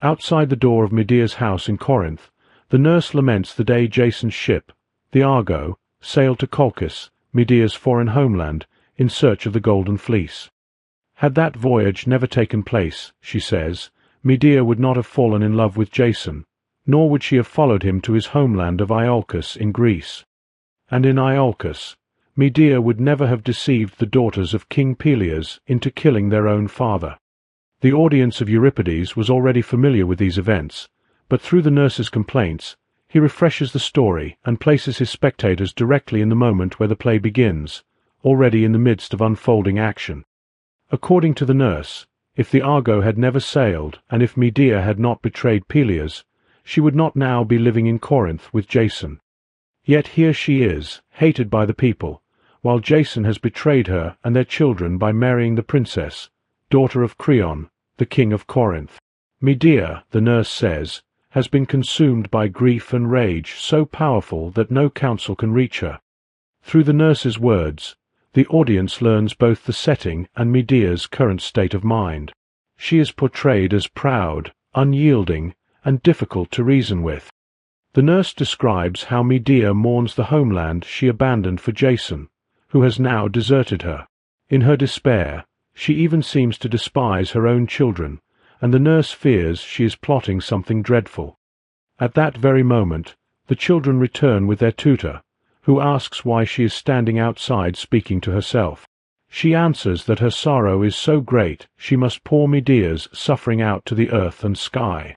Outside the door of Medea's house in Corinth, the nurse laments the day Jason's ship, the Argo, sailed to Colchis, Medea's foreign homeland, in search of the Golden Fleece. Had that voyage never taken place, she says, Medea would not have fallen in love with Jason, nor would she have followed him to his homeland of Iolcus in Greece. And in Iolcus, Medea would never have deceived the daughters of King Peleus into killing their own father. The audience of Euripides was already familiar with these events, but through the nurse's complaints, he refreshes the story and places his spectators directly in the moment where the play begins, already in the midst of unfolding action. According to the nurse, if the Argo had never sailed, and if Medea had not betrayed Peleus, she would not now be living in Corinth with Jason. Yet here she is, hated by the people, while Jason has betrayed her and their children by marrying the princess, daughter of Creon, the king of Corinth. Medea, the nurse says, has been consumed by grief and rage so powerful that no counsel can reach her. Through the nurse's words, the audience learns both the setting and Medea's current state of mind. She is portrayed as proud, unyielding, and difficult to reason with. The nurse describes how Medea mourns the homeland she abandoned for Jason, who has now deserted her. In her despair, she even seems to despise her own children, and the nurse fears she is plotting something dreadful. At that very moment, the children return with their tutor, who asks why she is standing outside speaking to herself. She answers that her sorrow is so great she must pour Medea's suffering out to the earth and sky.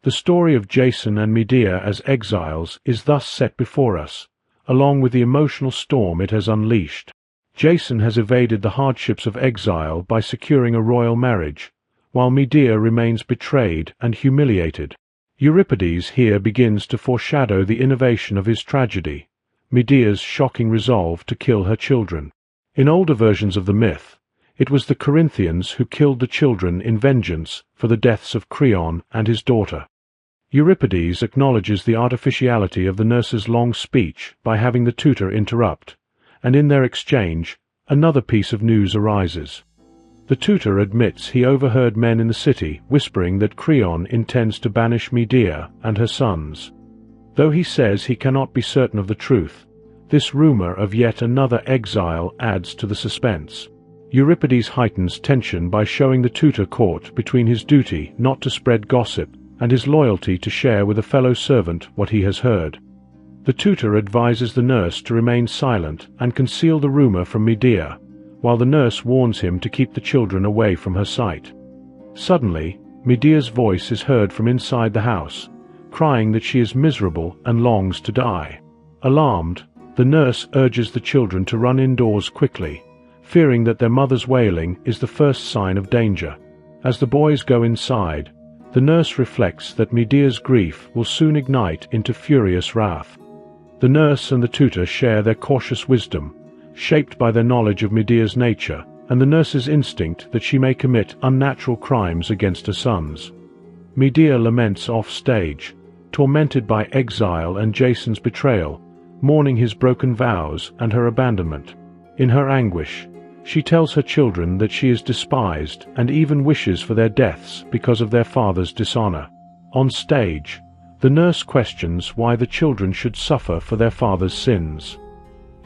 The story of Jason and Medea as exiles is thus set before us, along with the emotional storm it has unleashed. Jason has evaded the hardships of exile by securing a royal marriage, while Medea remains betrayed and humiliated. Euripides here begins to foreshadow the innovation of his tragedy, Medea's shocking resolve to kill her children. In older versions of the myth, it was the Corinthians who killed the children in vengeance for the deaths of Creon and his daughter. Euripides acknowledges the artificiality of the nurse's long speech by having the tutor interrupt, and in their exchange, another piece of news arises. The tutor admits he overheard men in the city whispering that Creon intends to banish Medea and her sons. Though he says he cannot be certain of the truth, this rumor of yet another exile adds to the suspense. Euripides heightens tension by showing the tutor caught between his duty not to spread gossip and his loyalty to share with a fellow servant what he has heard. The tutor advises the nurse to remain silent and conceal the rumor from Medea, while the nurse warns him to keep the children away from her sight. Suddenly, Medea's voice is heard from inside the house, crying that she is miserable and longs to die. Alarmed, the nurse urges the children to run indoors quickly, fearing that their mother's wailing is the first sign of danger. As the boys go inside, the nurse reflects that Medea's grief will soon ignite into furious wrath. The nurse and the tutor share their cautious wisdom, shaped by their knowledge of Medea's nature and the nurse's instinct that she may commit unnatural crimes against her sons. Medea laments off-stage, tormented by exile and Jason's betrayal, mourning his broken vows and her abandonment. In her anguish, she tells her children that she is despised and even wishes for their deaths because of their father's dishonor. On stage, the nurse questions why the children should suffer for their father's sins.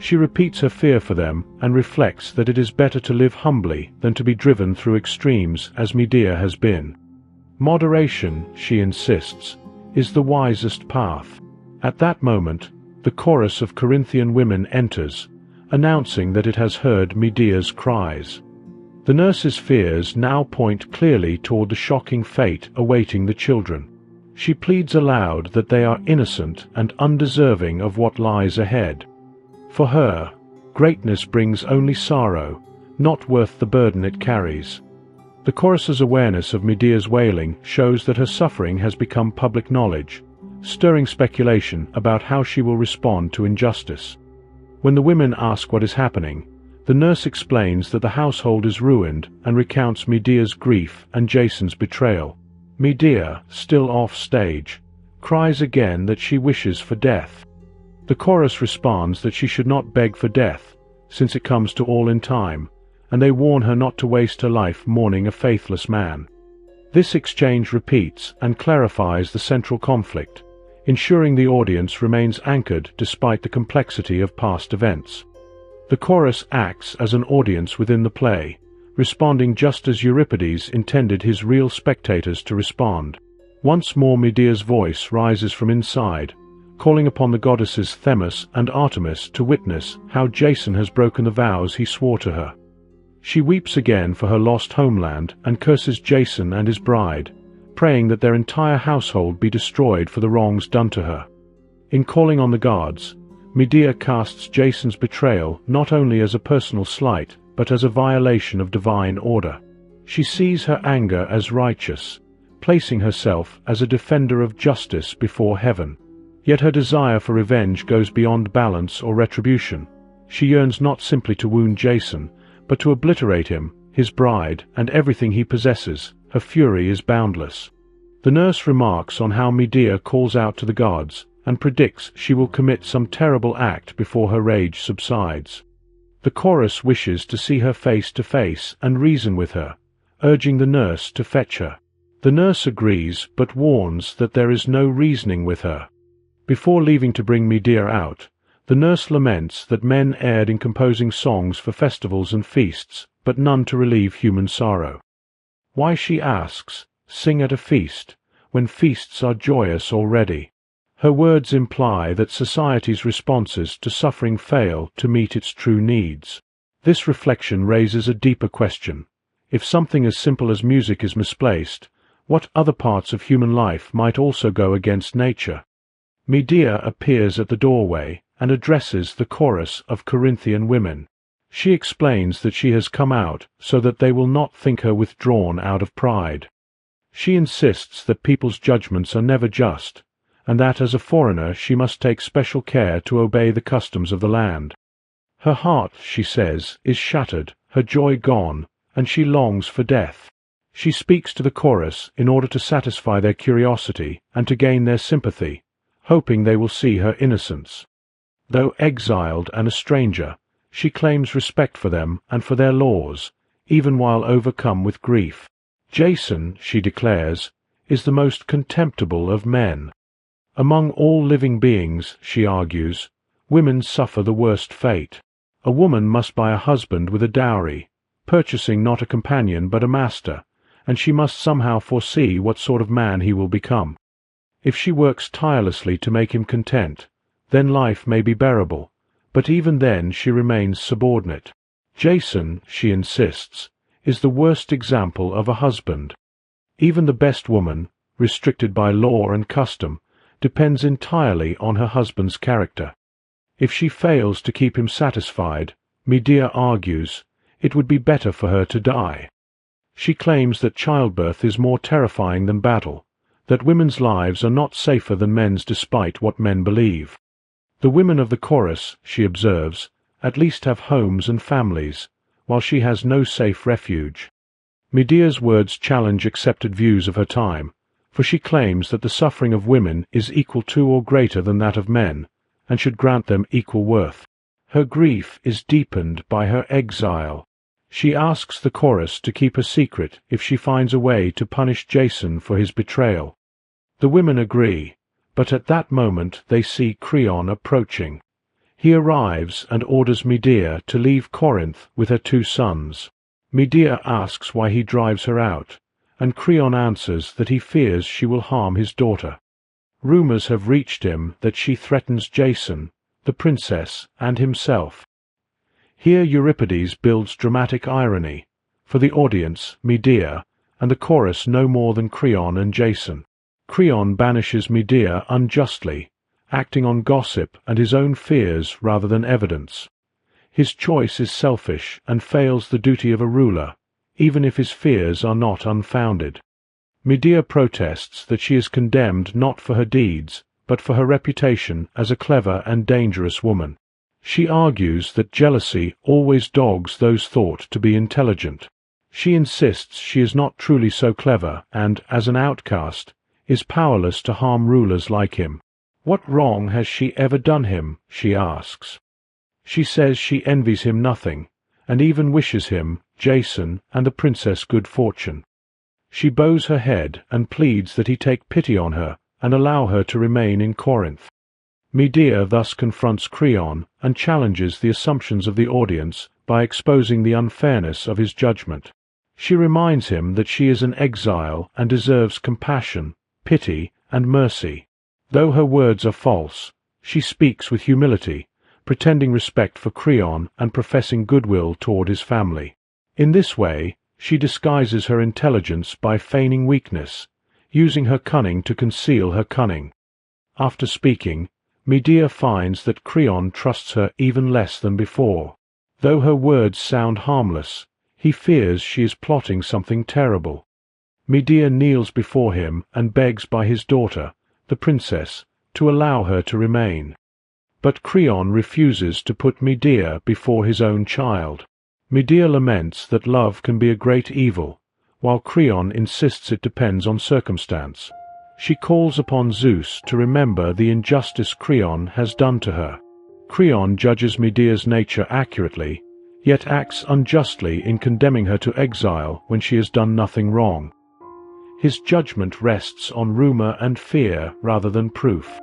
She repeats her fear for them and reflects that it is better to live humbly than to be driven through extremes as Medea has been. Moderation, she insists, is the wisest path. At that moment, the chorus of Corinthian women enters, announcing that it has heard Medea's cries. The nurse's fears now point clearly toward the shocking fate awaiting the children. She pleads aloud that they are innocent and undeserving of what lies ahead. For her, greatness brings only sorrow, not worth the burden it carries. The chorus's awareness of Medea's wailing shows that her suffering has become public knowledge, stirring speculation about how she will respond to injustice. When the women ask what is happening, the nurse explains that the household is ruined and recounts Medea's grief and Jason's betrayal. Medea, still off stage, cries again that she wishes for death. The chorus responds that she should not beg for death, since it comes to all in time, and they warn her not to waste her life mourning a faithless man. This exchange repeats and clarifies the central conflict, ensuring the audience remains anchored despite the complexity of past events. The chorus acts as an audience within the play, responding just as Euripides intended his real spectators to respond. Once more Medea's voice rises from inside, calling upon the goddesses Themis and Artemis to witness how Jason has broken the vows he swore to her. She weeps again for her lost homeland and curses Jason and his bride, praying that their entire household be destroyed for the wrongs done to her. In calling on the gods, Medea casts Jason's betrayal not only as a personal slight, but as a violation of divine order. She sees her anger as righteous, placing herself as a defender of justice before heaven. Yet her desire for revenge goes beyond balance or retribution. She yearns not simply to wound Jason, but to obliterate him, his bride, and everything he possesses. Her fury is boundless. The nurse remarks on how Medea calls out to the gods, and predicts she will commit some terrible act before her rage subsides. The chorus wishes to see her face to face and reason with her, urging the nurse to fetch her. The nurse agrees, but warns that there is no reasoning with her. Before leaving to bring Medea out, the nurse laments that men erred in composing songs for festivals and feasts, but none to relieve human sorrow. Why, she asks, sing at a feast, when feasts are joyous already? Her words imply that society's responses to suffering fail to meet its true needs. This reflection raises a deeper question. If something as simple as music is misplaced, what other parts of human life might also go against nature? Medea appears at the doorway and addresses the chorus of Corinthian women. She explains that she has come out so that they will not think her withdrawn out of pride. She insists that people's judgments are never just, and that as a foreigner she must take special care to obey the customs of the land. Her heart, she says, is shattered, her joy gone, and she longs for death. She speaks to the chorus in order to satisfy their curiosity and to gain their sympathy, hoping they will see her innocence. Though exiled and a stranger, she claims respect for them and for their laws, even while overcome with grief. Jason, she declares, is the most contemptible of men. Among all living beings, she argues, women suffer the worst fate. A woman must buy a husband with a dowry, purchasing not a companion but a master, and she must somehow foresee what sort of man he will become. If she works tirelessly to make him content, then life may be bearable, but even then she remains subordinate. Jason, she insists, is the worst example of a husband. Even the best woman, restricted by law and custom, depends entirely on her husband's character. If she fails to keep him satisfied, Medea argues, it would be better for her to die. She claims that childbirth is more terrifying than battle, that women's lives are not safer than men's despite what men believe. The women of the chorus, she observes, at least have homes and families, while she has no safe refuge. Medea's words challenge accepted views of her time, for she claims that the suffering of women is equal to or greater than that of men, and should grant them equal worth. Her grief is deepened by her exile. She asks the chorus to keep a secret if she finds a way to punish Jason for his betrayal. The women agree, but at that moment they see Creon approaching. He arrives and orders Medea to leave Corinth with her 2 sons. Medea asks why he drives her out, and Creon answers that he fears she will harm his daughter. Rumors have reached him that she threatens Jason, the princess, and himself. Here Euripides builds dramatic irony. For the audience, Medea, and the chorus no more than Creon and Jason. Creon banishes Medea unjustly, acting on gossip and his own fears rather than evidence. His choice is selfish and fails the duty of a ruler, even if his fears are not unfounded. Medea protests that she is condemned not for her deeds, but for her reputation as a clever and dangerous woman. She argues that jealousy always dogs those thought to be intelligent. She insists she is not truly so clever and, as an outcast, is powerless to harm rulers like him. What wrong has she ever done him, she asks. She says she envies him nothing, and even wishes him, Jason, and the princess good fortune. She bows her head and pleads that he take pity on her and allow her to remain in Corinth. Medea thus confronts Creon and challenges the assumptions of the audience by exposing the unfairness of his judgment. She reminds him that she is an exile and deserves compassion, pity, and mercy. Though her words are false, she speaks with humility, pretending respect for Creon and professing goodwill toward his family. In this way, she disguises her intelligence by feigning weakness, using her cunning to conceal her cunning. After speaking, Medea finds that Creon trusts her even less than before. Though her words sound harmless, he fears she is plotting something terrible. Medea kneels before him and begs by his daughter, the princess, to allow her to remain. But Creon refuses to put Medea before his own child. Medea laments that love can be a great evil, while Creon insists it depends on circumstance. She calls upon Zeus to remember the injustice Creon has done to her. Creon judges Medea's nature accurately, yet acts unjustly in condemning her to exile when she has done nothing wrong. His judgment rests on rumor and fear rather than proof.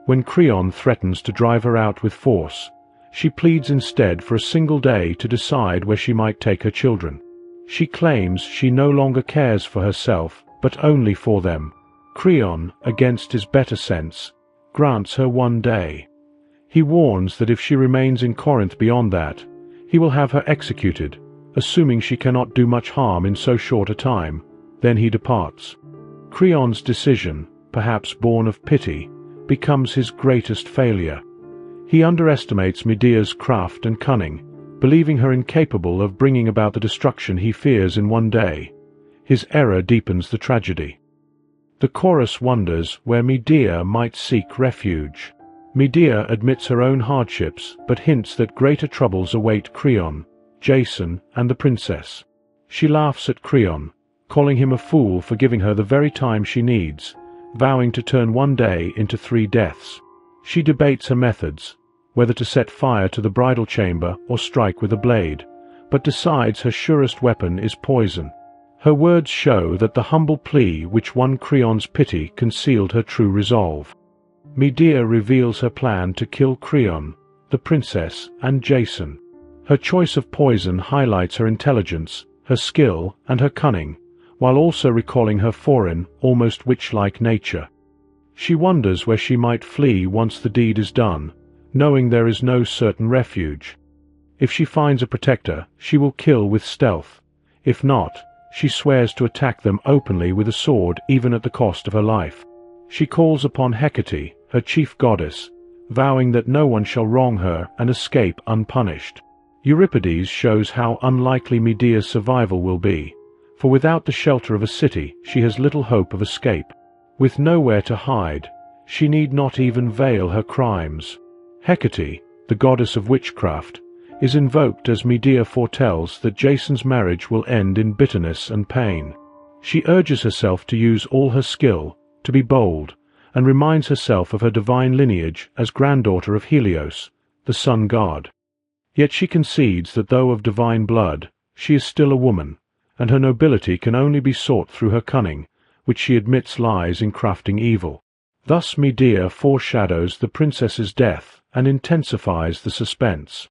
When Creon threatens to drive her out with force, she pleads instead for a single day to decide where she might take her children. She claims she no longer cares for herself, but only for them. Creon, against his better sense, grants her one day. He warns that if she remains in Corinth beyond that, he will have her executed, assuming she cannot do much harm in so short a time. Then he departs. Creon's decision, perhaps born of pity, becomes his greatest failure. He underestimates Medea's craft and cunning, believing her incapable of bringing about the destruction he fears in one day. His error deepens the tragedy. The chorus wonders where Medea might seek refuge. Medea admits her own hardships, but hints that greater troubles await Creon, Jason, and the princess. She laughs at Creon, calling him a fool for giving her the very time she needs, vowing to turn one day into 3 deaths. She debates her methods, whether to set fire to the bridal chamber or strike with a blade, but decides her surest weapon is poison. Her words show that the humble plea which won Creon's pity concealed her true resolve. Medea reveals her plan to kill Creon, the princess, and Jason. Her choice of poison highlights her intelligence, her skill, and her cunning, while also recalling her foreign, almost witch-like nature. She wonders where she might flee once the deed is done, knowing there is no certain refuge. If she finds a protector, she will kill with stealth. If not, she swears to attack them openly with a sword even at the cost of her life. She calls upon Hecate, her chief goddess, vowing that no one shall wrong her and escape unpunished. Euripides shows how unlikely Medea's survival will be, for without the shelter of a city she has little hope of escape. With nowhere to hide, she need not even veil her crimes. Hecate, the goddess of witchcraft, is invoked as Medea foretells that Jason's marriage will end in bitterness and pain. She urges herself to use all her skill, to be bold, and reminds herself of her divine lineage as granddaughter of Helios, the sun god. Yet she concedes that though of divine blood, she is still a woman, and her nobility can only be sought through her cunning, which she admits lies in crafting evil. Thus Medea foreshadows the princess's death and intensifies the suspense.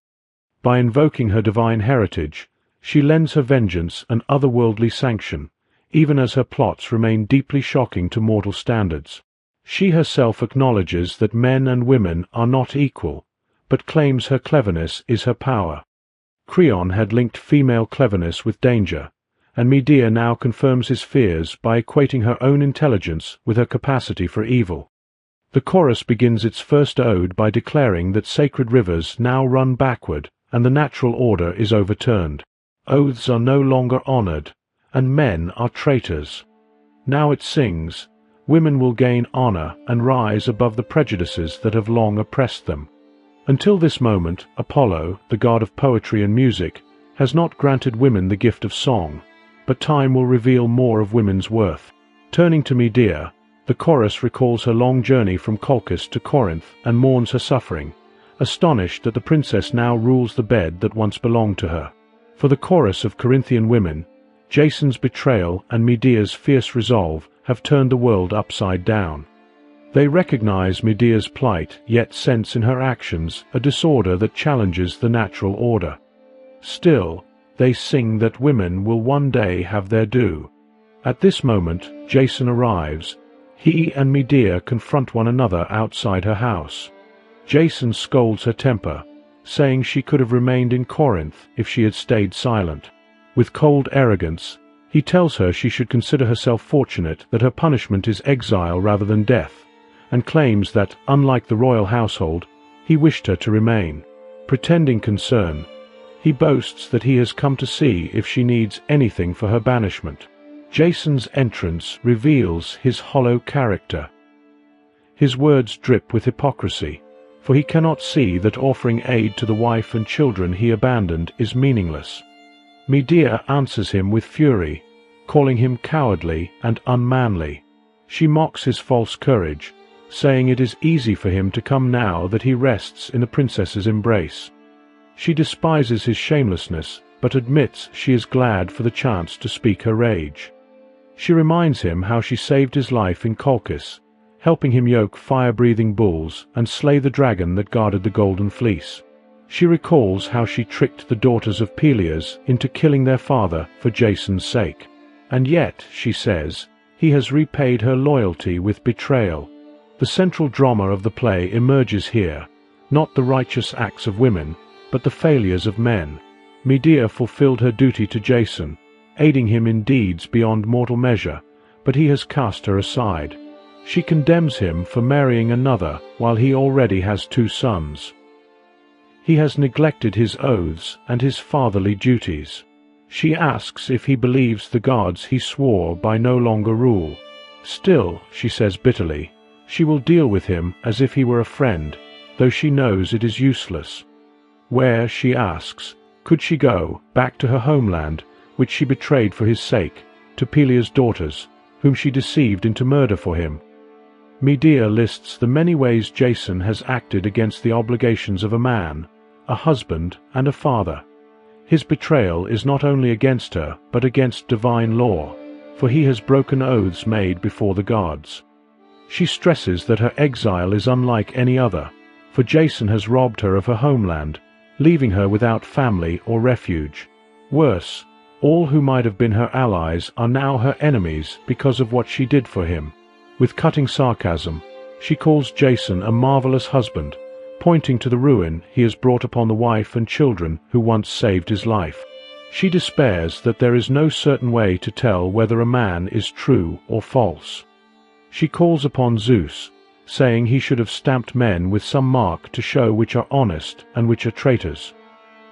By invoking her divine heritage, she lends her vengeance an otherworldly sanction, even as her plots remain deeply shocking to mortal standards. She herself acknowledges that men and women are not equal, but claims her cleverness is her power. Creon had linked female cleverness with danger, and Medea now confirms his fears by equating her own intelligence with her capacity for evil. The chorus begins its first ode by declaring that sacred rivers now run backward and the natural order is overturned. Oaths are no longer honored, and men are traitors. Now it sings, women will gain honor and rise above the prejudices that have long oppressed them. Until this moment, Apollo, the god of poetry and music, has not granted women the gift of song, but time will reveal more of women's worth. Turning to Medea, the chorus recalls her long journey from Colchis to Corinth and mourns her suffering, astonished that the princess now rules the bed that once belonged to her. For the chorus of Corinthian women, Jason's betrayal and Medea's fierce resolve have turned the world upside down. They recognize Medea's plight, yet sense in her actions a disorder that challenges the natural order. Still, they sing that women will one day have their due. At this moment, Jason arrives. He and Medea confront one another outside her house. Jason scolds her temper, saying she could have remained in Corinth if she had stayed silent. With cold arrogance, he tells her she should consider herself fortunate that her punishment is exile rather than death, and claims that, unlike the royal household, he wished her to remain. Pretending concern, he boasts that he has come to see if she needs anything for her banishment. Jason's entrance reveals his hollow character. His words drip with hypocrisy, for he cannot see that offering aid to the wife and children he abandoned is meaningless. Medea answers him with fury, calling him cowardly and unmanly. She mocks his false courage, saying it is easy for him to come now that he rests in the princess's embrace. She despises his shamelessness, but admits she is glad for the chance to speak her rage. She reminds him how she saved his life in Colchis, helping him yoke fire-breathing bulls and slay the dragon that guarded the golden fleece. She recalls how she tricked the daughters of Peleus into killing their father for Jason's sake. And yet, she says, he has repaid her loyalty with betrayal. The central drama of the play emerges here, not the righteous acts of women, but the failures of men. Medea fulfilled her duty to Jason, aiding him in deeds beyond mortal measure, but he has cast her aside. She condemns him for marrying another while he already has 2 sons. He has neglected his oaths and his fatherly duties. She asks if he believes the gods he swore by no longer rule. Still, she says bitterly, she will deal with him as if he were a friend, though she knows it is useless. Where, she asks, could she go, back to her homeland, which she betrayed for his sake, to Peleus' daughters, whom she deceived into murder for him? Medea lists the many ways Jason has acted against the obligations of a man, a husband, and a father. His betrayal is not only against her, but against divine law, for he has broken oaths made before the gods. She stresses that her exile is unlike any other, for Jason has robbed her of her homeland, leaving her without family or refuge. Worse, all who might have been her allies are now her enemies because of what she did for him. With cutting sarcasm, she calls Jason a marvelous husband, pointing to the ruin he has brought upon the wife and children who once saved his life. She despairs that there is no certain way to tell whether a man is true or false. She calls upon Zeus, saying he should have stamped men with some mark to show which are honest and which are traitors.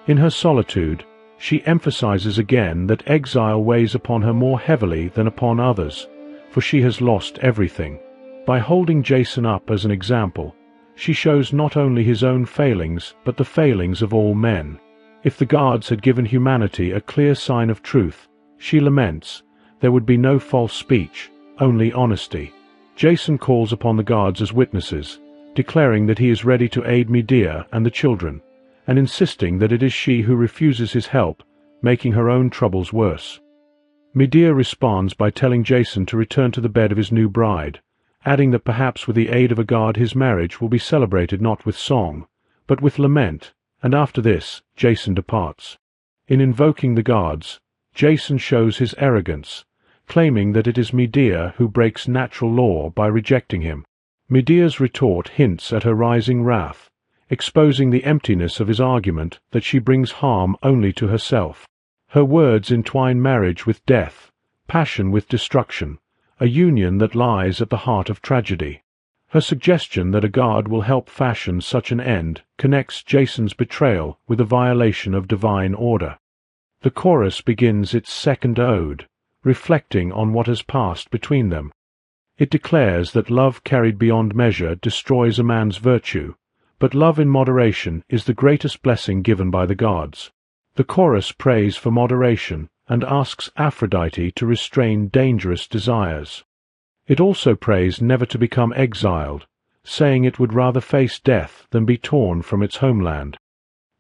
In her solitude, she emphasizes again that exile weighs upon her more heavily than upon others, for she has lost everything. By holding Jason up as an example, she shows not only his own failings, but the failings of all men. If the gods had given humanity a clear sign of truth, she laments, there would be no false speech, only honesty. Jason calls upon the gods as witnesses, declaring that he is ready to aid Medea and the children, and insisting that it is she who refuses his help, making her own troubles worse. Medea responds by telling Jason to return to the bed of his new bride, adding that perhaps with the aid of a god his marriage will be celebrated not with song, but with lament, and after this, Jason departs. In invoking the gods, Jason shows his arrogance, claiming that it is Medea who breaks natural law by rejecting him. Medea's retort hints at her rising wrath, exposing the emptiness of his argument that she brings harm only to herself. Her words entwine marriage with death, passion with destruction, a union that lies at the heart of tragedy. Her suggestion that a god will help fashion such an end connects Jason's betrayal with a violation of divine order. The chorus begins its second ode, reflecting on what has passed between them. It declares that love carried beyond measure destroys a man's virtue, but love in moderation is the greatest blessing given by the gods. The chorus prays for moderation and asks Aphrodite to restrain dangerous desires. It also prays never to become exiled, saying it would rather face death than be torn from its homeland.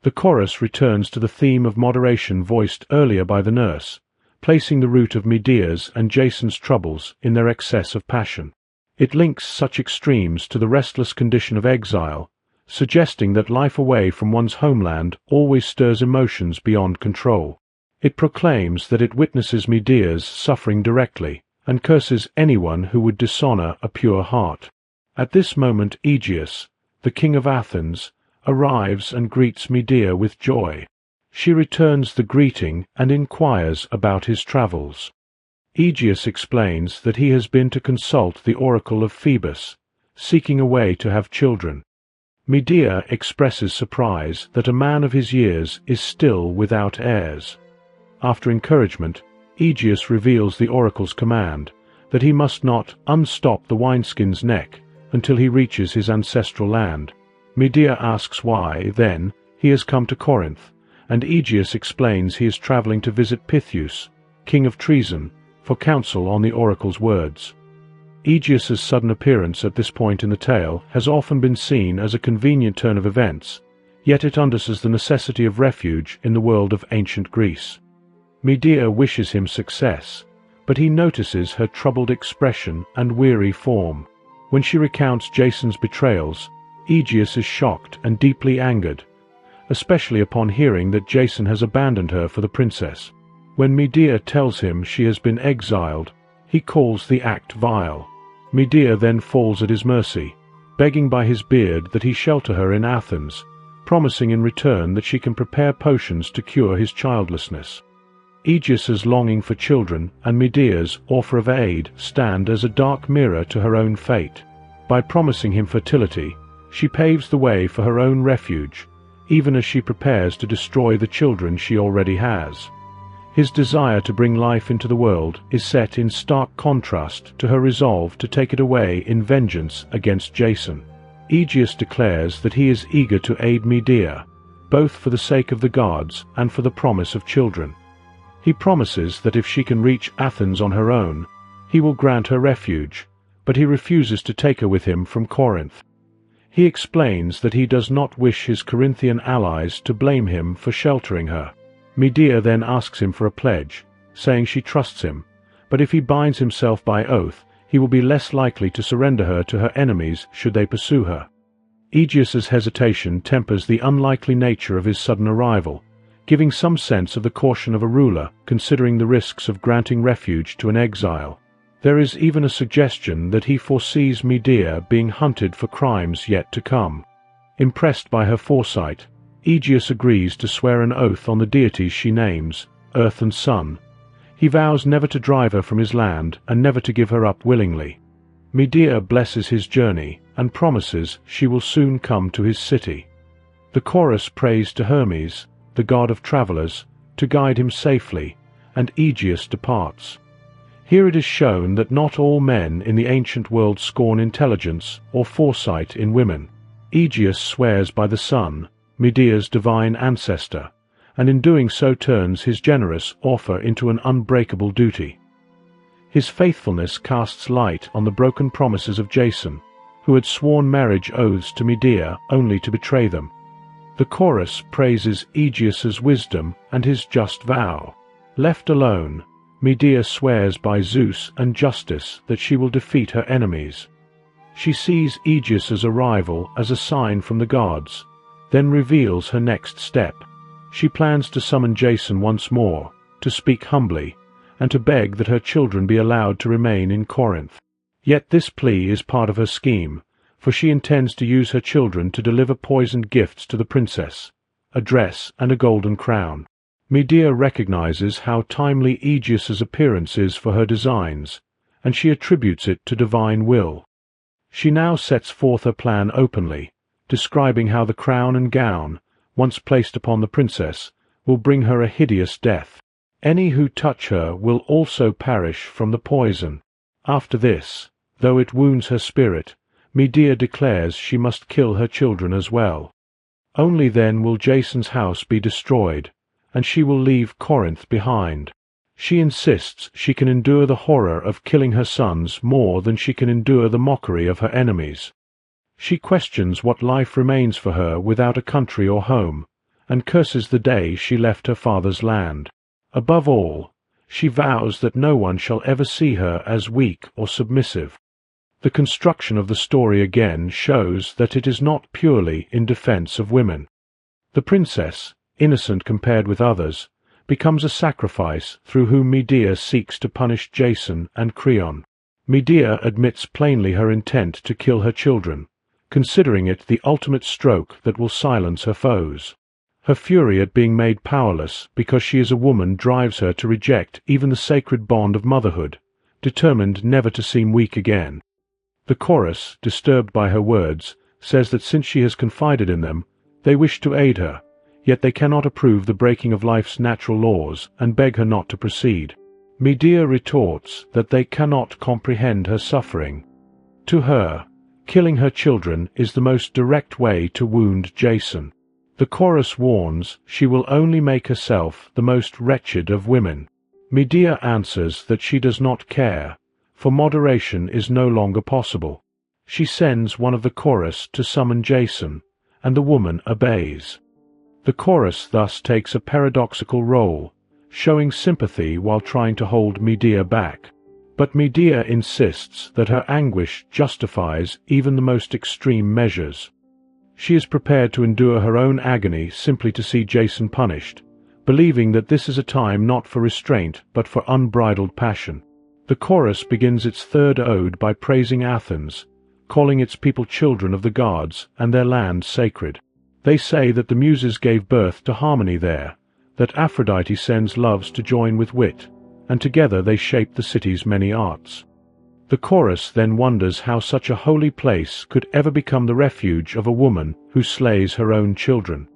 The chorus returns to the theme of moderation voiced earlier by the nurse, placing the root of Medea's and Jason's troubles in their excess of passion. It links such extremes to the restless condition of exile, suggesting that life away from one's homeland always stirs emotions beyond control. It proclaims that it witnesses Medea's suffering directly, and curses anyone who would dishonor a pure heart. At this moment Aegeus, the king of Athens, arrives and greets Medea with joy. She returns the greeting and inquires about his travels. Aegeus explains that he has been to consult the oracle of Phoebus, seeking a way to have children. Medea expresses surprise that a man of his years is still without heirs. After encouragement, Aegeus reveals the oracle's command, that he must not unstop the wineskin's neck until he reaches his ancestral land. Medea asks why, then, he has come to Corinth, and Aegeus explains he is traveling to visit Pythius, king of Treason, for counsel on the oracle's words. Aegeus's sudden appearance at this point in the tale has often been seen as a convenient turn of events, yet it underscores the necessity of refuge in the world of ancient Greece. Medea wishes him success, but he notices her troubled expression and weary form. When she recounts Jason's betrayals, Aegeus is shocked and deeply angered, especially upon hearing that Jason has abandoned her for the princess. When Medea tells him she has been exiled, he calls the act vile. Medea then falls at his mercy, begging by his beard that he shelter her in Athens, promising in return that she can prepare potions to cure his childlessness. Aegeus's longing for children and Medea's offer of aid stand as a dark mirror to her own fate. By promising him fertility, she paves the way for her own refuge, even as she prepares to destroy the children she already has. His desire to bring life into the world is set in stark contrast to her resolve to take it away in vengeance against Jason. Aegeus declares that he is eager to aid Medea, both for the sake of the gods and for the promise of children. He promises that if she can reach Athens on her own, he will grant her refuge, but he refuses to take her with him from Corinth. He explains that he does not wish his Corinthian allies to blame him for sheltering her. Medea then asks him for a pledge, saying she trusts him, but if he binds himself by oath, he will be less likely to surrender her to her enemies should they pursue her. Aegeus's hesitation tempers the unlikely nature of his sudden arrival, giving some sense of the caution of a ruler considering the risks of granting refuge to an exile. There is even a suggestion that he foresees Medea being hunted for crimes yet to come. Impressed by her foresight, Aegeus agrees to swear an oath on the deities she names, Earth and Sun. He vows never to drive her from his land and never to give her up willingly. Medea blesses his journey and promises she will soon come to his city. The chorus prays to Hermes, the god of travelers, to guide him safely, and Aegeus departs. Here it is shown that not all men in the ancient world scorn intelligence or foresight in women. Aegeus swears by the sun, Medea's divine ancestor, and in doing so turns his generous offer into an unbreakable duty. His faithfulness casts light on the broken promises of Jason, who had sworn marriage oaths to Medea only to betray them. The chorus praises Aegeus's wisdom and his just vow. Left alone, Medea swears by Zeus and justice that she will defeat her enemies. She sees Aegeus's arrival as a sign from the gods, then reveals her next step. She plans to summon Jason once more, to speak humbly, and to beg that her children be allowed to remain in Corinth. Yet this plea is part of her scheme, for she intends to use her children to deliver poisoned gifts to the princess, a dress and a golden crown. Medea recognizes how timely Aegeus's appearance is for her designs, and she attributes it to divine will. She now sets forth her plan openly, describing how the crown and gown, once placed upon the princess, will bring her a hideous death. Any who touch her will also perish from the poison. After this, though it wounds her spirit, Medea declares she must kill her children as well. Only then will Jason's house be destroyed, and she will leave Corinth behind. She insists she can endure the horror of killing her sons more than she can endure the mockery of her enemies. She questions what life remains for her without a country or home, and curses the day she left her father's land. Above all, She vows that no one shall ever see her as weak or submissive. The construction of the story again shows that it is not purely in defense of women. The princess, innocent compared with others, becomes a sacrifice through whom Medea seeks to punish Jason and Creon. Medea admits plainly her intent to kill her children, considering it the ultimate stroke that will silence her foes. Her fury at being made powerless because she is a woman drives her to reject even the sacred bond of motherhood, determined never to seem weak again. The chorus, disturbed by her words, says that since she has confided in them, they wish to aid her, yet they cannot approve the breaking of life's natural laws and beg her not to proceed. Medea retorts that they cannot comprehend her suffering. To her, killing her children is the most direct way to wound Jason. The chorus warns she will only make herself the most wretched of women. Medea answers that she does not care, for moderation is no longer possible. She sends one of the chorus to summon Jason, and the woman obeys. The chorus thus takes a paradoxical role, showing sympathy while trying to hold Medea back. But Medea insists that her anguish justifies even the most extreme measures. She is prepared to endure her own agony simply to see Jason punished, believing that this is a time not for restraint but for unbridled passion. The chorus begins its third ode by praising Athens, calling its people children of the gods and their land sacred. They say that the Muses gave birth to harmony there, that Aphrodite sends loves to join with wit, and together they shape the city's many arts. The chorus then wonders how such a holy place could ever become the refuge of a woman who slays her own children.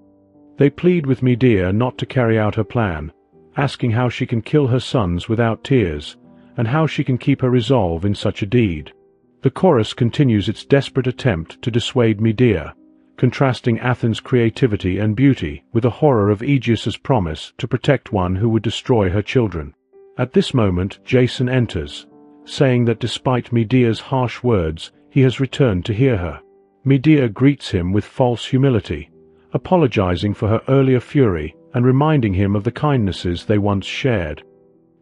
They plead with Medea not to carry out her plan, asking how she can kill her sons without tears, and how she can keep her resolve in such a deed. The chorus continues its desperate attempt to dissuade Medea, contrasting Athens' creativity and beauty with the horror of Aegeus's promise to protect one who would destroy her children. At this moment Jason enters, saying that despite Medea's harsh words, he has returned to hear her. Medea greets him with false humility, apologizing for her earlier fury and reminding him of the kindnesses they once shared.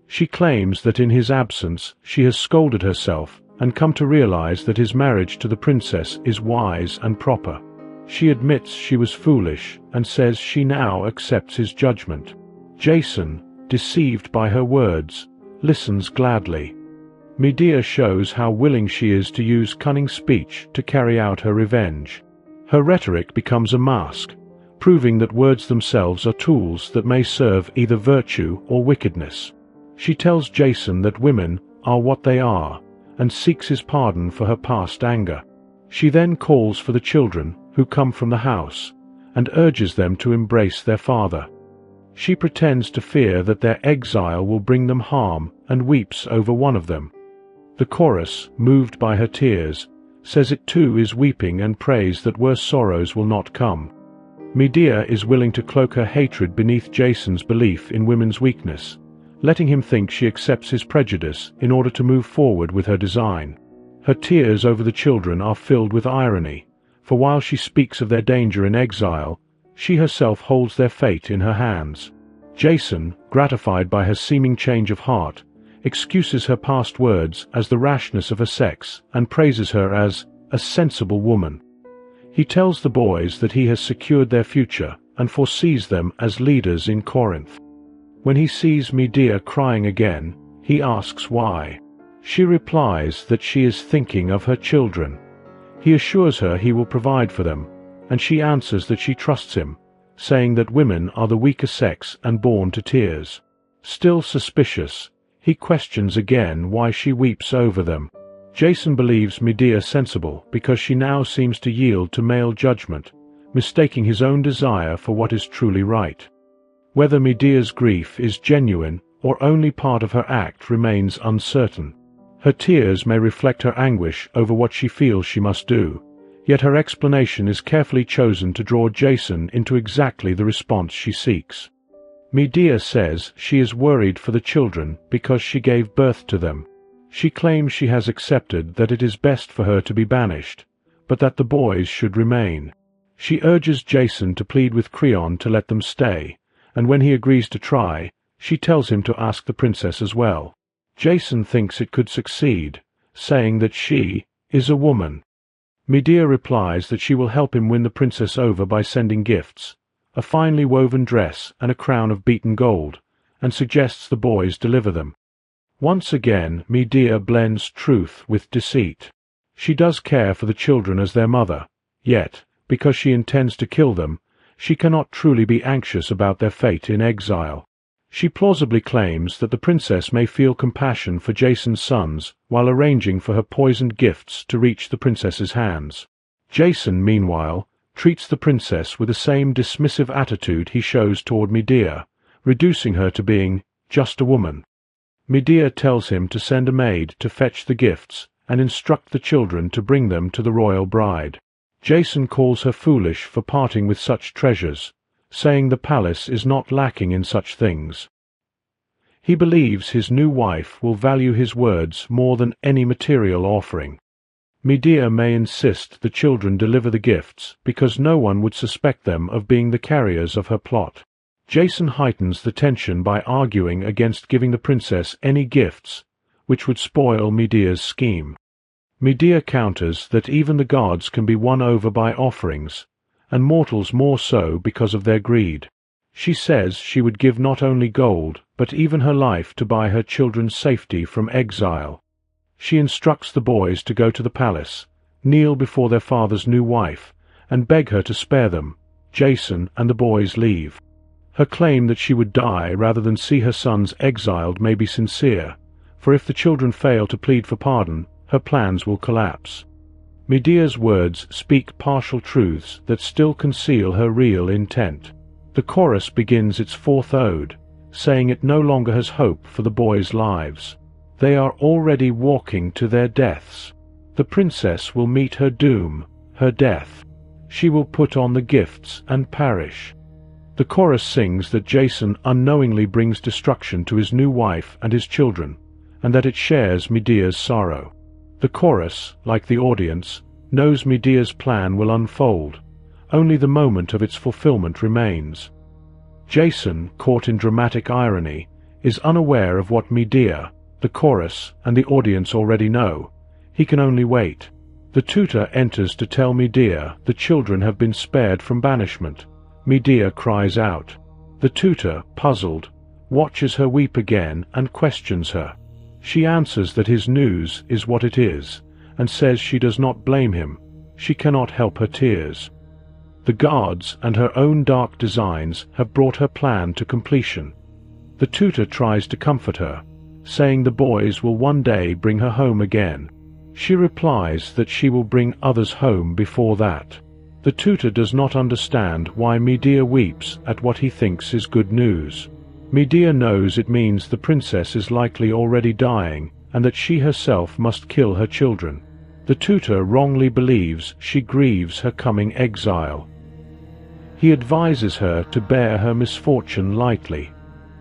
She claims that in his absence she has scolded herself and come to realize that his marriage to the princess is wise and proper. She admits she was foolish and says she now accepts his judgment. Jason, deceived by her words, listens gladly. Medea shows how willing she is to use cunning speech to carry out her revenge. Her rhetoric becomes a mask, proving that words themselves are tools that may serve either virtue or wickedness. She tells Jason that women are what they are, and seeks his pardon for her past anger. She then calls for the children who come from the house, and urges them to embrace their father. She pretends to fear that their exile will bring them harm and weeps over one of them. The chorus, moved by her tears, says it too is weeping and prays that worse sorrows will not come. Medea is willing to cloak her hatred beneath Jason's belief in women's weakness, letting him think she accepts his prejudice in order to move forward with her design. Her tears over the children are filled with irony, for while she speaks of their danger in exile, she herself holds their fate in her hands. Jason, gratified by her seeming change of heart, excuses her past words as the rashness of her sex and praises her as a sensible woman. He tells the boys that he has secured their future and foresees them as leaders in Corinth. When he sees Medea crying again, he asks why. She replies that she is thinking of her children. He assures her he will provide for them, and she answers that she trusts him, saying that women are the weaker sex and born to tears. Still suspicious, he questions again why she weeps over them. Jason believes Medea sensible because she now seems to yield to male judgment, mistaking his own desire for what is truly right. Whether Medea's grief is genuine or only part of her act remains uncertain. Her tears may reflect her anguish over what she feels she must do, yet her explanation is carefully chosen to draw Jason into exactly the response she seeks. Medea says she is worried for the children because she gave birth to them. She claims she has accepted that it is best for her to be banished, but that the boys should remain. She urges Jason to plead with Creon to let them stay, and when he agrees to try, She tells him to ask the princess as well. Jason thinks it could succeed, saying that she is a woman. Medea replies that she will help him win the princess over by sending gifts, a finely woven dress and a crown of beaten gold, and suggests the boys deliver them. Once again, Medea blends truth with deceit. She does care for the children as their mother, yet, because she intends to kill them, she cannot truly be anxious about their fate in exile. She plausibly claims that the princess may feel compassion for Jason's sons while arranging for her poisoned gifts to reach the princess's hands. Jason, meanwhile, treats the princess with the same dismissive attitude he shows toward Medea, reducing her to being just a woman. Medea tells him to send a maid to fetch the gifts and instruct the children to bring them to the royal bride. Jason calls her foolish for parting with such treasures, saying the palace is not lacking in such things. He believes his new wife will value his words more than any material offering. Medea may insist the children deliver the gifts because no one would suspect them of being the carriers of her plot. Jason heightens the tension by arguing against giving the princess any gifts, which would spoil Medea's scheme. Medea counters that even the gods can be won over by offerings, and mortals more so because of their greed. She says she would give not only gold, but even her life to buy her children's safety from exile. She instructs the boys to go to the palace, kneel before their father's new wife, and beg her to spare them. Jason and the boys leave. Her claim that she would die rather than see her sons exiled may be sincere, for if the children fail to plead for pardon, her plans will collapse. Medea's words speak partial truths that still conceal her real intent. The chorus begins its fourth ode, saying it no longer has hope for the boys' lives. They are already walking to their deaths. The princess will meet her doom, her death. She will put on the gifts and perish. The chorus sings that Jason unknowingly brings destruction to his new wife and his children, and that it shares Medea's sorrow. The chorus, like the audience, knows Medea's plan will unfold. Only the moment of its fulfillment remains. Jason, caught in dramatic irony, is unaware of what Medea, the chorus, and the audience already know. He can only wait. The tutor enters to tell Medea the children have been spared from banishment. Medea cries out. The tutor, puzzled, watches her weep again and questions her. She answers that his news is what it is, and says she does not blame him. She cannot help her tears. The gods and her own dark designs have brought her plan to completion. The tutor tries to comfort her, saying the boys will one day bring her home again. She replies that she will bring others home before that. The tutor does not understand why Medea weeps at what he thinks is good news. Medea knows it means the princess is likely already dying, and that she herself must kill her children. The tutor wrongly believes she grieves her coming exile. He advises her to bear her misfortune lightly.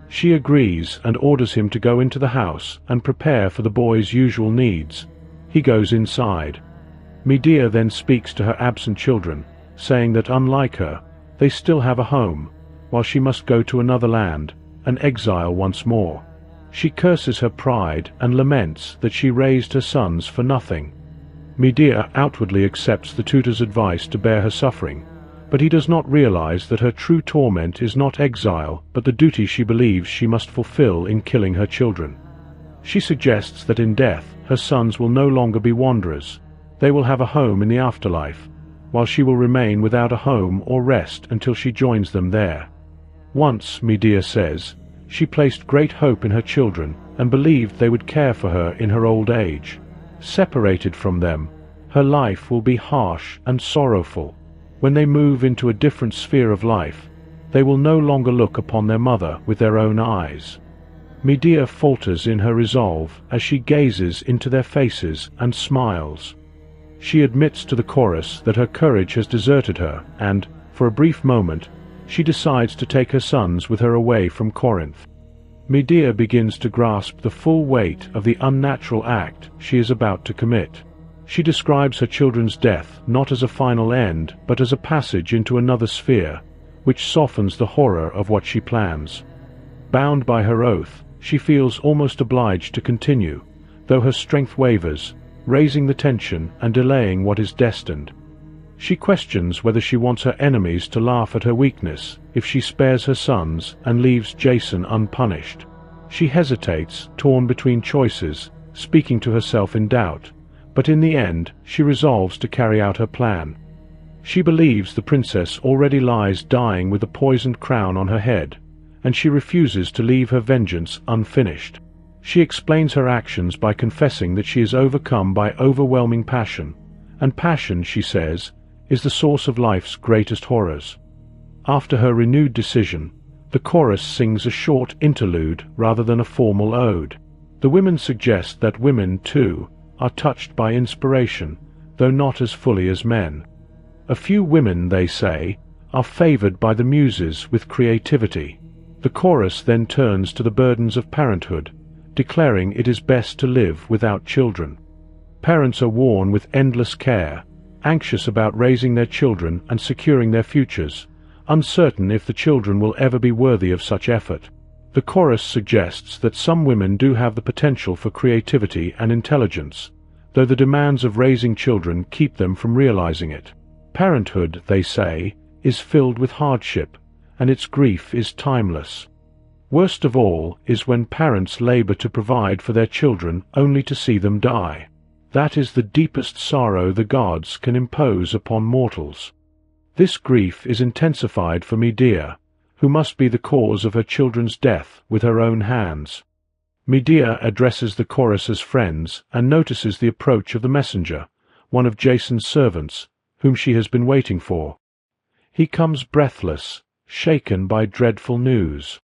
She agrees and orders him to go into the house and prepare for the boy's usual needs. He goes inside. Medea then speaks to her absent children, saying that unlike her, they still have a home, while she must go to another land, an exile once more. She curses her pride and laments that she raised her sons for nothing. Medea outwardly accepts the tutor's advice to bear her suffering, but he does not realize that her true torment is not exile, but the duty she believes she must fulfill in killing her children. She suggests that in death her sons will no longer be wanderers. They will have a home in the afterlife, while she will remain without a home or rest until she joins them there. Once, Medea says, she placed great hope in her children and believed they would care for her in her old age. Separated from them, her life will be harsh and sorrowful. When they move into a different sphere of life, they will no longer look upon their mother with their own eyes. Medea falters in her resolve as she gazes into their faces and smiles. She admits to the chorus that her courage has deserted her and, for a brief moment, she decides to take her sons with her away from Corinth. Medea begins to grasp the full weight of the unnatural act she is about to commit. She describes her children's death not as a final end, but as a passage into another sphere, which softens the horror of what she plans. Bound by her oath, she feels almost obliged to continue, though her strength wavers, raising the tension and delaying what is destined. She questions whether she wants her enemies to laugh at her weakness if she spares her sons and leaves Jason unpunished. She hesitates, torn between choices, speaking to herself in doubt, but in the end she resolves to carry out her plan. She believes the princess already lies dying with a poisoned crown on her head, and she refuses to leave her vengeance unfinished. She explains her actions by confessing that she is overcome by overwhelming passion, and passion, she says, is the source of life's greatest horrors. After her renewed decision, the chorus sings a short interlude rather than a formal ode. The women suggest that women, too, are touched by inspiration, though not as fully as men. A few women, they say, are favored by the muses with creativity. The chorus then turns to the burdens of parenthood, declaring it is best to live without children. Parents are worn with endless care, anxious about raising their children and securing their futures, uncertain if the children will ever be worthy of such effort. The chorus suggests that some women do have the potential for creativity and intelligence, though the demands of raising children keep them from realizing it. Parenthood, they say, is filled with hardship, and its grief is timeless. Worst of all is when parents labor to provide for their children only to see them die. That is the deepest sorrow the gods can impose upon mortals. This grief is intensified for Medea, who must be the cause of her children's death with her own hands. Medea addresses the chorus as friends and notices the approach of the messenger, one of Jason's servants, whom she has been waiting for. He comes breathless, shaken by dreadful news.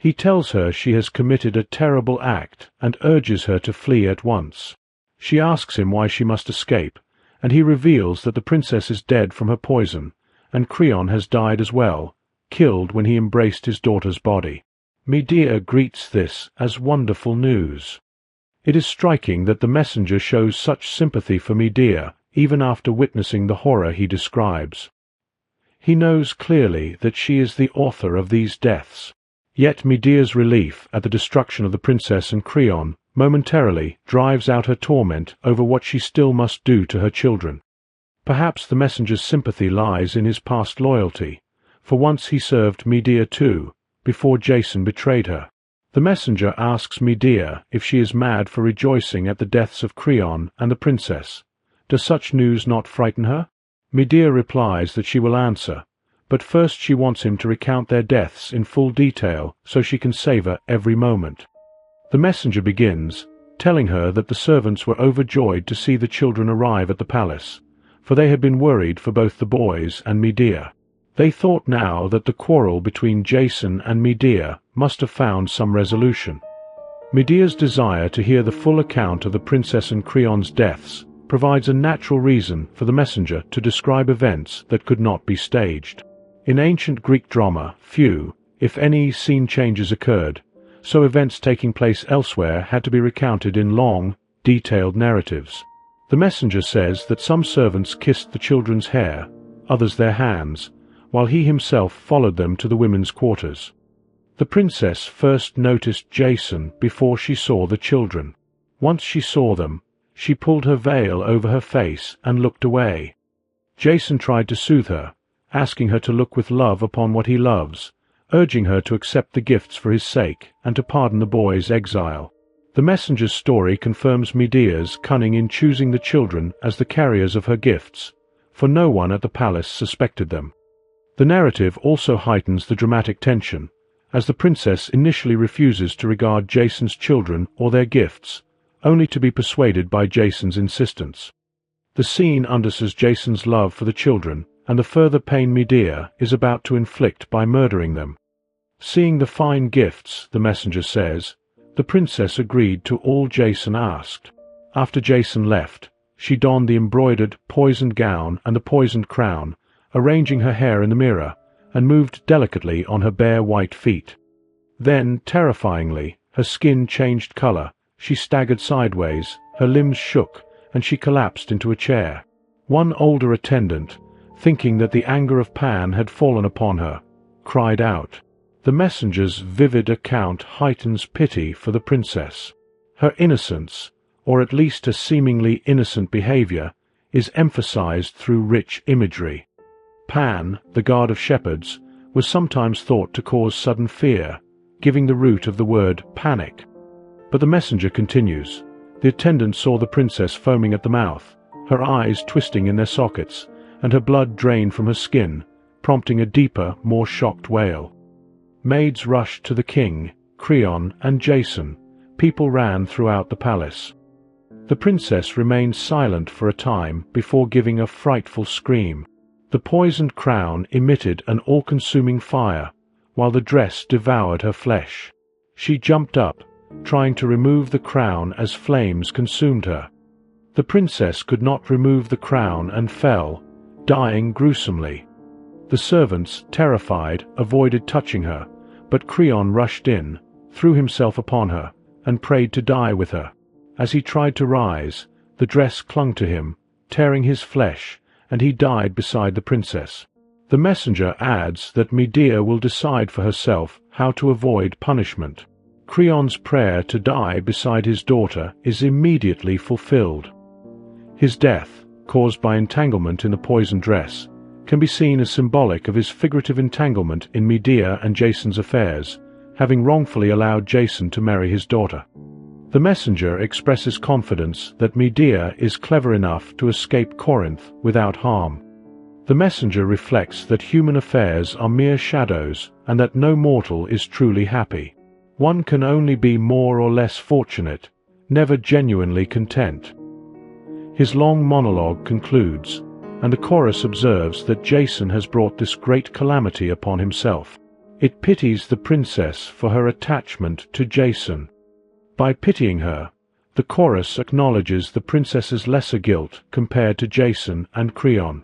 He tells her she has committed a terrible act and urges her to flee at once. She asks him why she must escape, and he reveals that the princess is dead from her poison, and Creon has died as well, killed when he embraced his daughter's body. Medea greets this as wonderful news. It is striking that the messenger shows such sympathy for Medea even after witnessing the horror he describes. He knows clearly that she is the author of these deaths. Yet Medea's relief at the destruction of the princess and Creon momentarily drives out her torment over what she still must do to her children. Perhaps the messenger's sympathy lies in his past loyalty, for once he served Medea too, before Jason betrayed her. The messenger asks Medea if she is mad for rejoicing at the deaths of Creon and the princess. Does such news not frighten her? Medea replies that she will answer, but first she wants him to recount their deaths in full detail so she can savor every moment. The messenger begins, telling her that the servants were overjoyed to see the children arrive at the palace, for they had been worried for both the boys and Medea. They thought now that the quarrel between Jason and Medea must have found some resolution. Medea's desire to hear the full account of the princess and Creon's deaths provides a natural reason for the messenger to describe events that could not be staged. In ancient Greek drama, few, if any, scene changes occurred, so events taking place elsewhere had to be recounted in long, detailed narratives. The messenger says that some servants kissed the children's hair, others their hands, while he himself followed them to the women's quarters. The princess first noticed Jason before she saw the children. Once she saw them, she pulled her veil over her face and looked away. Jason tried to soothe her, asking her to look with love upon what he loves, urging her to accept the gifts for his sake and to pardon the boy's exile. The messenger's story confirms Medea's cunning in choosing the children as the carriers of her gifts, for no one at the palace suspected them. The narrative also heightens the dramatic tension, as the princess initially refuses to regard Jason's children or their gifts, only to be persuaded by Jason's insistence. The scene underscores Jason's love for the children and the further pain Medea is about to inflict by murdering them. Seeing the fine gifts, the messenger says, the princess agreed to all Jason asked. After Jason left, she donned the embroidered, poisoned gown and the poisoned crown, arranging her hair in the mirror, and moved delicately on her bare white feet. Then, terrifyingly, her skin changed color, she staggered sideways, her limbs shook, and she collapsed into a chair. One older attendant, thinking that the anger of Pan had fallen upon her, cried out. The messenger's vivid account heightens pity for the princess. Her innocence, or at least her seemingly innocent behavior, is emphasized through rich imagery. Pan, the god of shepherds, was sometimes thought to cause sudden fear, giving the root of the word panic. But the messenger continues. The attendant saw the princess foaming at the mouth, her eyes twisting in their sockets, and her blood drained from her skin, prompting a deeper, more shocked wail. Maids rushed to the king, Creon, and Jason. People ran throughout the palace. The princess remained silent for a time before giving a frightful scream. The poisoned crown emitted an all-consuming fire, while the dress devoured her flesh. She jumped up, trying to remove the crown as flames consumed her. The princess could not remove the crown and fell, dying gruesomely. The servants, terrified, avoided touching her, but Creon rushed in, threw himself upon her, and prayed to die with her. As he tried to rise, the dress clung to him, tearing his flesh, and he died beside the princess. The messenger adds that Medea will decide for herself how to avoid punishment. Creon's prayer to die beside his daughter is immediately fulfilled. His death, caused by entanglement in the poisoned dress, can be seen as symbolic of his figurative entanglement in Medea and Jason's affairs, having wrongfully allowed Jason to marry his daughter. The messenger expresses confidence that Medea is clever enough to escape Corinth without harm. The messenger reflects that human affairs are mere shadows and that no mortal is truly happy. One can only be more or less fortunate, never genuinely content. His long monologue concludes, and the chorus observes that Jason has brought this great calamity upon himself. It pities the princess for her attachment to Jason. By pitying her, the chorus acknowledges the princess's lesser guilt compared to Jason and Creon.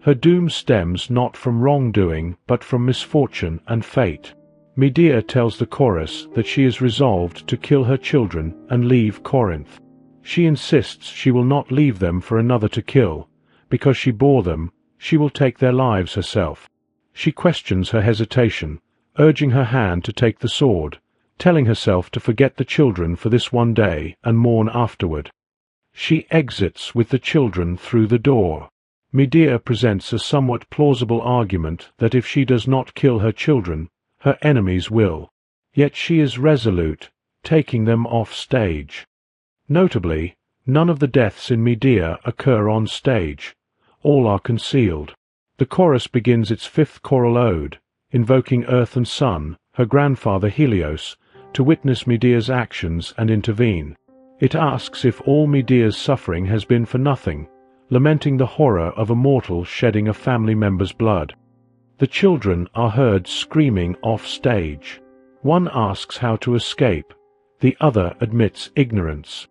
Her doom stems not from wrongdoing but from misfortune and fate. Medea tells the chorus that she is resolved to kill her children and leave Corinth. She insists she will not leave them for another to kill. Because she bore them, she will take their lives herself. She questions her hesitation, urging her hand to take the sword, telling herself to forget the children for this one day and mourn afterward. She exits with the children through the door. Medea presents a somewhat plausible argument that if she does not kill her children, her enemies will. Yet she is resolute, taking them off stage. Notably, none of the deaths in Medea occur on stage. All are concealed. The chorus begins its fifth choral ode, invoking Earth and Sun, her grandfather Helios, to witness Medea's actions and intervene. It asks if all Medea's suffering has been for nothing, lamenting the horror of a mortal shedding a family member's blood. The children are heard screaming off stage. One asks how to escape, the other admits ignorance.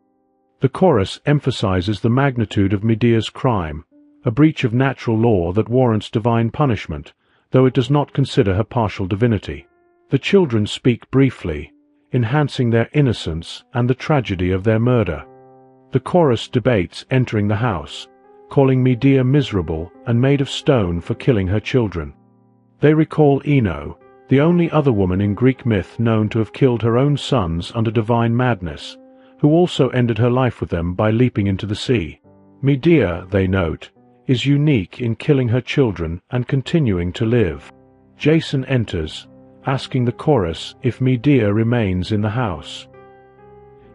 The chorus emphasizes the magnitude of Medea's crime, a breach of natural law that warrants divine punishment, though it does not consider her partial divinity. The children speak briefly, enhancing their innocence and the tragedy of their murder. The chorus debates entering the house, calling Medea miserable and made of stone for killing her children. They recall Ino, the only other woman in Greek myth known to have killed her own sons under divine madness, who also ended her life with them by leaping into the sea. Medea, they note, is unique in killing her children and continuing to live. Jason enters, asking the chorus if Medea remains in the house.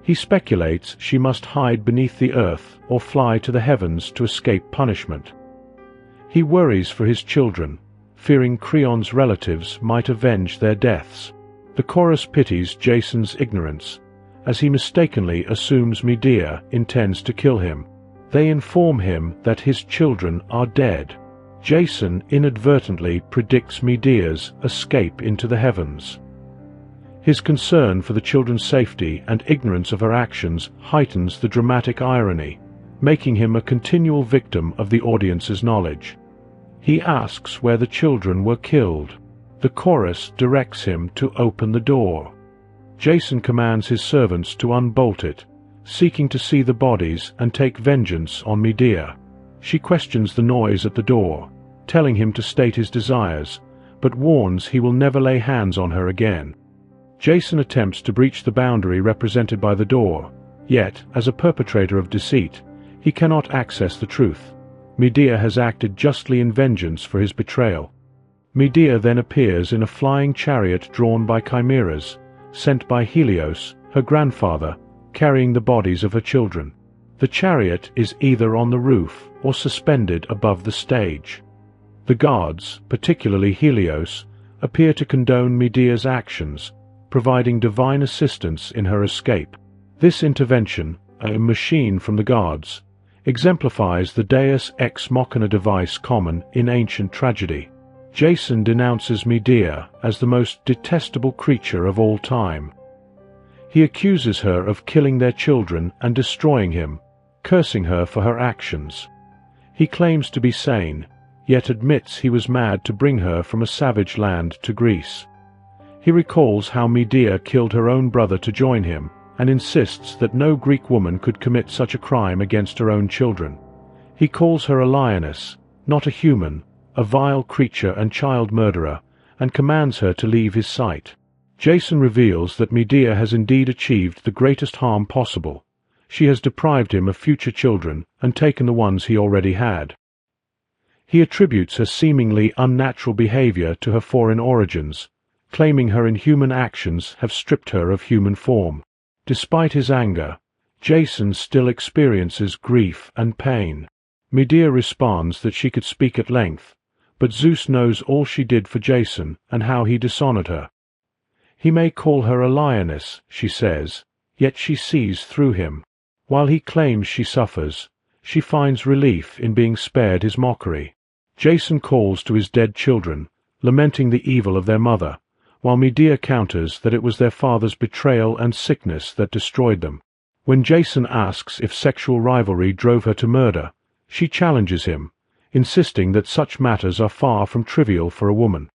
He speculates she must hide beneath the earth or fly to the heavens to escape punishment. He worries for his children, fearing Creon's relatives might avenge their deaths. The chorus pities Jason's ignorance, as he mistakenly assumes Medea intends to kill him. They inform him that his children are dead. Jason inadvertently predicts Medea's escape into the heavens. His concern for the children's safety and ignorance of her actions heightens the dramatic irony, making him a continual victim of the audience's knowledge. He asks where the children were killed. The chorus directs him to open the door. Jason commands his servants to unbolt it, seeking to see the bodies and take vengeance on Medea. She questions the noise at the door, telling him to state his desires, but warns he will never lay hands on her again. Jason attempts to breach the boundary represented by the door, yet, as a perpetrator of deceit, he cannot access the truth. Medea has acted justly in vengeance for his betrayal. Medea then appears in a flying chariot drawn by chimeras, sent by Helios, her grandfather, carrying the bodies of her children. The chariot is either on the roof or suspended above the stage. The gods, particularly Helios, appear to condone Medea's actions, providing divine assistance in her escape. This intervention, a machine from the gods, exemplifies the deus ex machina device common in ancient tragedy. Jason denounces Medea as the most detestable creature of all time. He accuses her of killing their children and destroying him, cursing her for her actions. He claims to be sane, yet admits he was mad to bring her from a savage land to Greece. He recalls how Medea killed her own brother to join him, and insists that no Greek woman could commit such a crime against her own children. He calls her a lioness, not a human, a vile creature and child murderer, and commands her to leave his sight. Jason reveals that Medea has indeed achieved the greatest harm possible. She has deprived him of future children and taken the ones he already had. He attributes her seemingly unnatural behavior to her foreign origins, claiming her inhuman actions have stripped her of human form. Despite his anger, Jason still experiences grief and pain. Medea responds that she could speak at length, but Zeus knows all she did for Jason and how he dishonored her. He may call her a lioness, she says, yet she sees through him. While he claims she suffers, she finds relief in being spared his mockery. Jason calls to his dead children, lamenting the evil of their mother, while Medea counters that it was their father's betrayal and sickness that destroyed them. When Jason asks if sexual rivalry drove her to murder, she challenges him, insisting that such matters are far from trivial for a woman.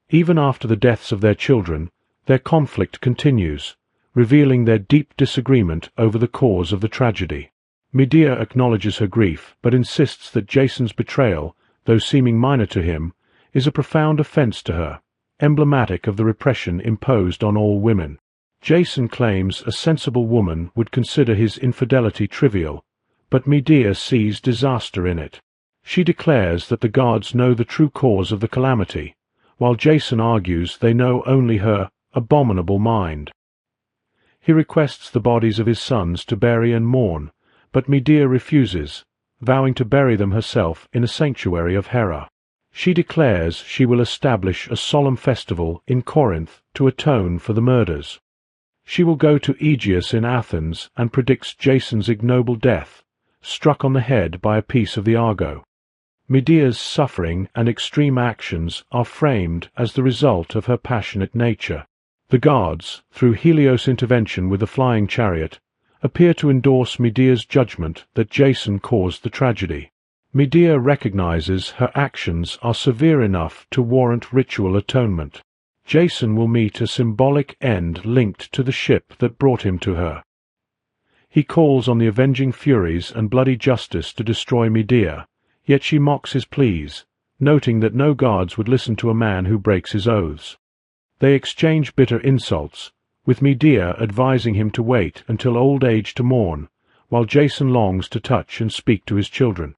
Even after the deaths of their children, their conflict continues, revealing their deep disagreement over the cause of the tragedy. Medea acknowledges her grief, but insists that Jason's betrayal, though seeming minor to him, is a profound offense to her, emblematic of the repression imposed on all women. Jason claims a sensible woman would consider his infidelity trivial, but Medea sees disaster in it. She declares that the gods know the true cause of the calamity, while Jason argues they know only her abominable mind. He requests the bodies of his sons to bury and mourn, but Medea refuses, vowing to bury them herself in a sanctuary of Hera. She declares she will establish a solemn festival in Corinth to atone for the murders. She will go to Aegeus in Athens and predicts Jason's ignoble death, struck on the head by a piece of the Argo. Medea's suffering and extreme actions are framed as the result of her passionate nature. The gods, through Helios' intervention with the flying chariot, appear to endorse Medea's judgment that Jason caused the tragedy. Medea recognizes her actions are severe enough to warrant ritual atonement. Jason will meet a symbolic end linked to the ship that brought him to her. He calls on the avenging Furies and bloody justice to destroy Medea, yet she mocks his pleas, noting that no gods would listen to a man who breaks his oaths. They exchange bitter insults, with Medea advising him to wait until old age to mourn, while Jason longs to touch and speak to his children.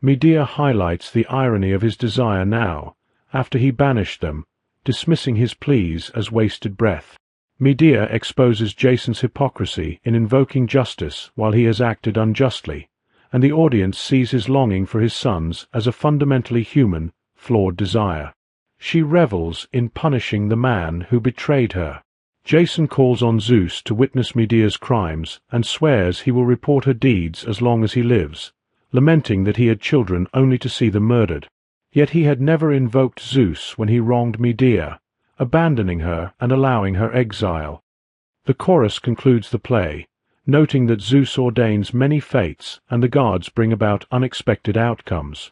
Medea highlights the irony of his desire now, after he banished them, dismissing his pleas as wasted breath. Medea exposes Jason's hypocrisy in invoking justice while he has acted unjustly, and the audience sees his longing for his sons as a fundamentally human, flawed desire. She revels in punishing the man who betrayed her. Jason calls on Zeus to witness Medea's crimes and swears he will report her deeds as long as he lives, lamenting that he had children only to see them murdered. Yet he had never invoked Zeus when he wronged Medea, abandoning her and allowing her exile. The chorus concludes the play, noting that Zeus ordains many fates and the gods bring about unexpected outcomes.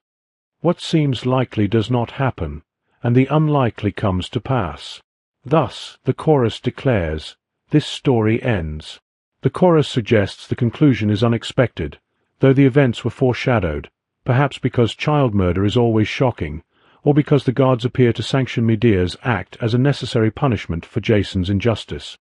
What seems likely does not happen, and the unlikely comes to pass. Thus, the chorus declares, this story ends. The chorus suggests the conclusion is unexpected, though the events were foreshadowed, perhaps because child murder is always shocking, or because the gods appear to sanction Medea's act as a necessary punishment for Jason's injustice.